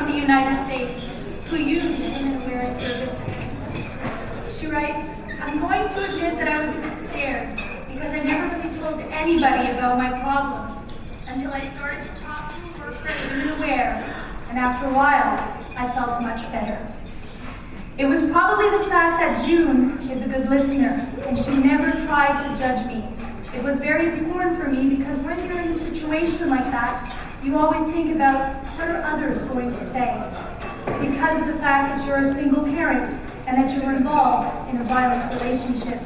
the United States who use women-aware services. She writes, I'm going to admit that I was a bit scared because I never really told anybody about my problems until I started to talk to a worker at Women-Aware, and after a while, I felt much better. It was probably the fact that June is a good listener and she never tried to judge me. It was very important for me because when you're in a situation like that, you always think about what are others going to say. Because of the fact that you're a single parent and that you're involved in a violent relationship.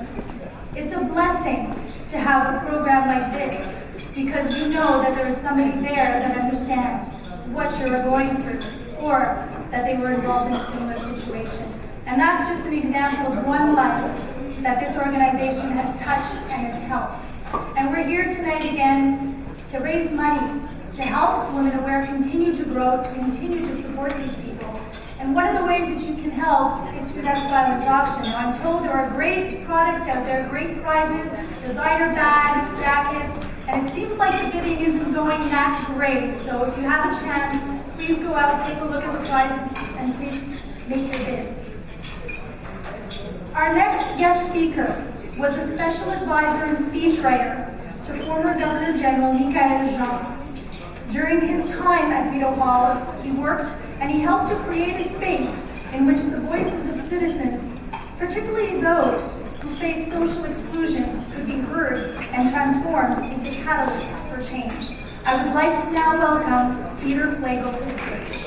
It's a blessing to have a program like this because you know that there is somebody there that understands what you're going through or that they were involved in a similar situation. And that's just an example of one life that this organization has touched and has helped. And we're here tonight again to raise money to help Women-Aware continue to grow, to continue to support these people. And one of the ways that you can help is through that silent auction. Now I'm told there are great products out there, great prizes, designer bags, jackets, and it seems like the bidding isn't going that great. So if you have a chance, please go out, take a look at the prizes, and please make your bids. Our next guest speaker was a special advisor and speechwriter to former Governor General Michael Jean. During his time at Vito Hall, he worked and he helped to create a space in which the voices of citizens, particularly those who face social exclusion, could be heard and transformed into catalysts for change. I would like to now welcome Peter Flegel to the stage.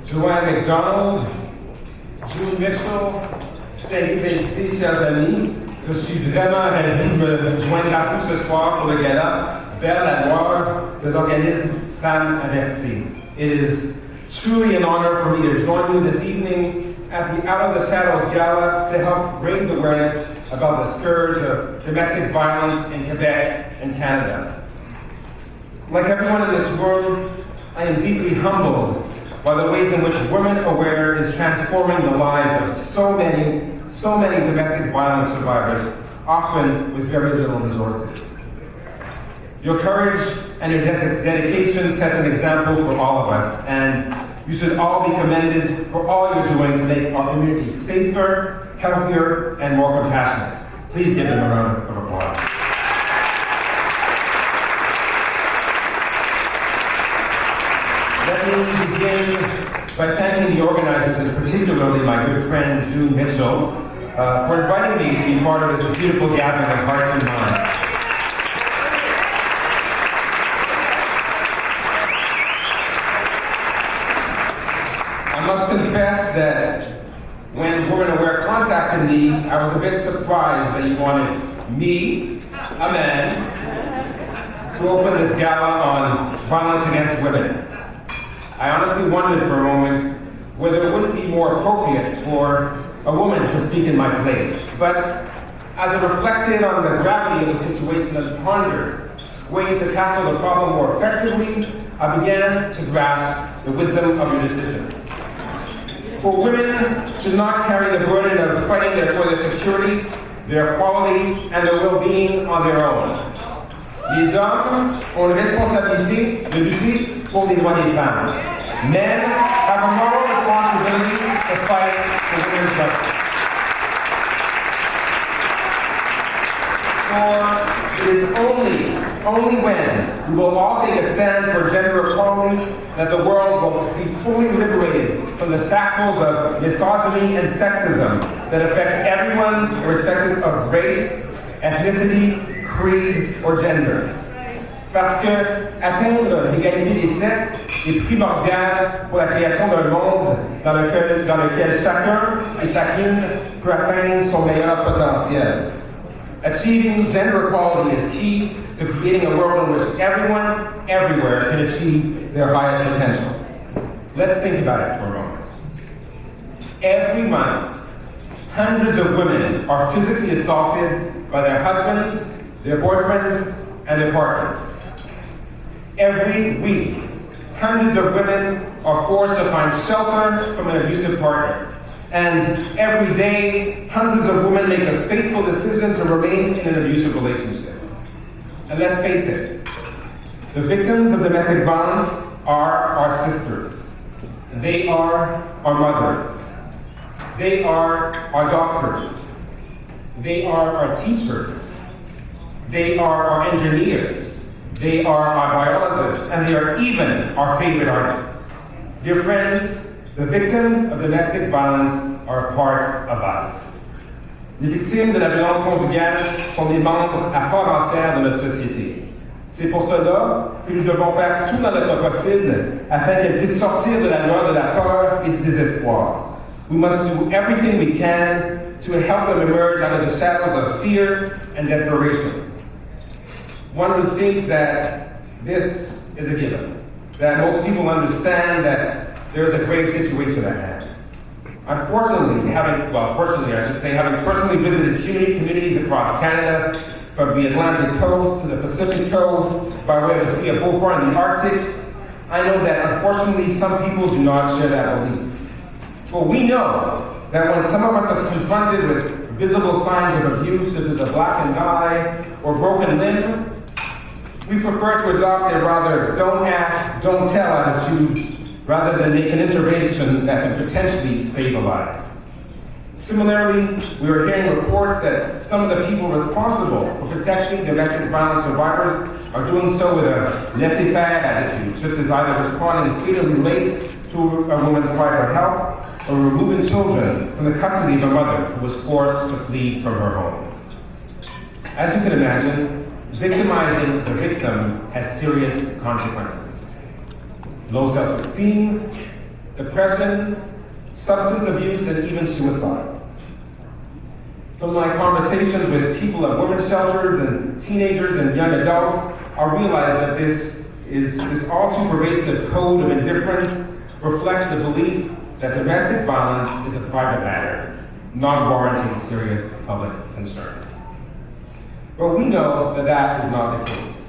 Joanne McDonald, June Mitchell, les invités, chers amis, je suis vraiment ravi de me joindre à vous ce soir pour le gala Vers la gloire de l'organisme Femmes Averties. It is truly an honor for me to join you this evening at the Out of the Shadows Gala to help raise awareness about the scourge of domestic violence in Quebec and Canada. Like everyone in this room, I am deeply humbled by the ways in which Women-Aware is transforming the lives of so many domestic violence survivors, often with very little resources. Your courage and your dedication sets an example for all of us, and you should all be commended for all you're doing to make our community safer, healthier, and more compassionate. Please give them a round of applause. Let me begin by thanking the organizers, and particularly my good friend June Mitchell, for inviting me to be part of this beautiful gathering of hearts and minds. I must confess that when Women-Aware contacted me, I was a bit surprised that you wanted me, a man, to open this gala on violence against women. I honestly wondered for a moment whether it wouldn't be more appropriate for a woman to speak in my place. But as I reflected on the gravity of the situation and pondered ways to tackle the problem more effectively, I began to grasp the wisdom of your decision. For women should not carry the burden of fighting for their security, their equality, and their well-being on their own. Les hommes ont la responsabilité de lutter pour les droits des femmes. Men have a moral responsibility to fight for women's rights. For it is only when we will all take a stand for gender equality that the world will be fully liberated from the shackles of misogyny and sexism that affect everyone irrespective of race, ethnicity, creed, or gender. Parce que atteindre l'égalité des sexes est primordial pour la création d'un monde dans lequel chacun et chacune peut atteindre son meilleur potentiel. Achieving gender equality is key to creating a world in which everyone, everywhere, can achieve their highest potential. Let's think about it for a moment. Every month, hundreds of women are physically assaulted by their husbands, their boyfriends, and their partners. Every week, hundreds of women are forced to find shelter from an abusive partner. And every day, hundreds of women make a fateful decision to remain in an abusive relationship. And let's face it, the victims of domestic violence are our sisters. They are our mothers. They are our doctors. They are our teachers. They are our engineers. They are our biologists. And they are even our favorite artists. Dear friends, the victims of domestic violence are a part of us. Les victimes de la violence conjugale sont des membres à part entière de notre société. C'est pour cela que nous devons faire tout dans notre possible afin qu'elles puissent sortir de la loi de la peur et du désespoir. We must do everything we can to help them emerge out of the shadows of fear and desperation. One would think that this is a given, that most people understand that there is a grave situation at hand. Unfortunately, fortunately, I should say, having personally visited communities across Canada, from the Atlantic coast to the Pacific coast, by way of the Sea of Beaufort and the Arctic, I know that unfortunately some people do not share that belief. But we know that when some of us are confronted with visible signs of abuse, such as a blackened eye or broken limb, we prefer to adopt a rather don't ask, don't tell attitude rather than make an intervention that can potentially save a life. Similarly, we are hearing reports that some of the people responsible for protecting domestic violence survivors are doing so with a laissez-faire attitude, such as either responding fatally late to a woman's cry for help or removing children from the custody of a mother who was forced to flee from her home. As you can imagine, victimizing the victim has serious consequences. Low self-esteem, depression, substance abuse, and even suicide. From my conversations with people at women's shelters and teenagers and young adults, I realize that this all too pervasive code of indifference reflects the belief that domestic violence is a private matter, not warranting serious public concern. But we know that that is not the case.